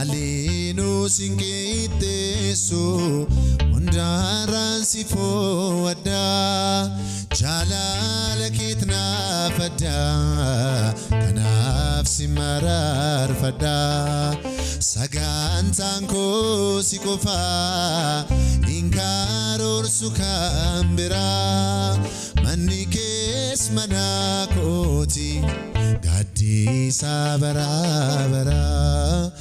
Malinu singitesu Mundaran sifo wada Jalala kitna fada Kanaf simarar fada Sagan tanko sikofa Inkaror sukambira Manikes manakoti Gadi sabara bara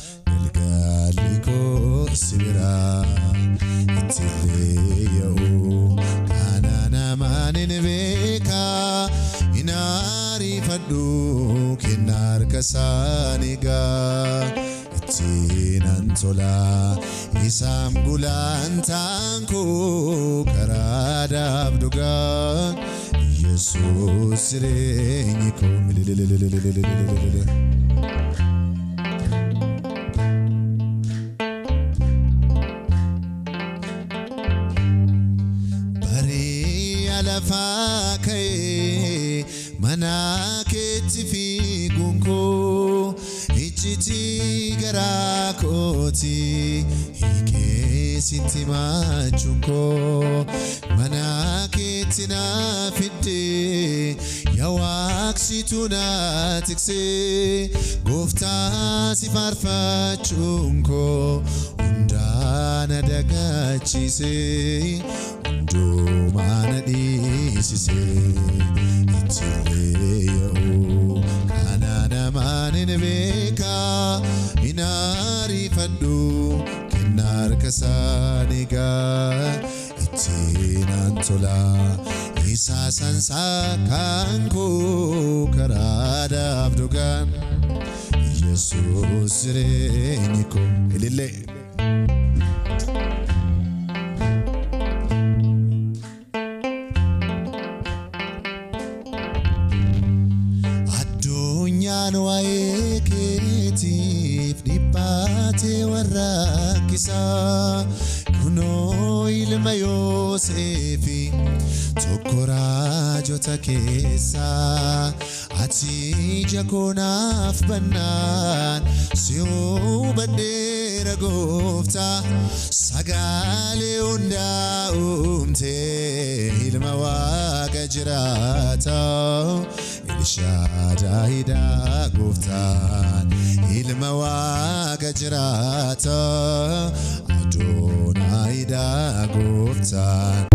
Galgaliko sibira Itilleyo Kanana maninveka Inari fadu Kinar kasaniga Tinantola Isam gulan tanko Karada abdugan Jesus sireniku Bari alafake manaketi fi gunko Ichiti garakoti Hike sintima chunko Manaketi na fide Yawaksi tuna tikse Gofta sifarfa chunko Undana dagachise Undumana disise Itileyo Kanana maninveka Inari fadu Kinar kasaniga Itinantola Isa sansa kanko Karada abdugan Jesus reniko Elile Wae keetiif dhiphaate warraaqisa kunoo ilma Yoosefi tokko raajota keessa ati jakonaaf bannaan si hubadheera gooftaa sagalee hundaa uumtee ilma Waaqa jiraata Shaddai da goftan ilma Waaqa jiraata Adonai da goftan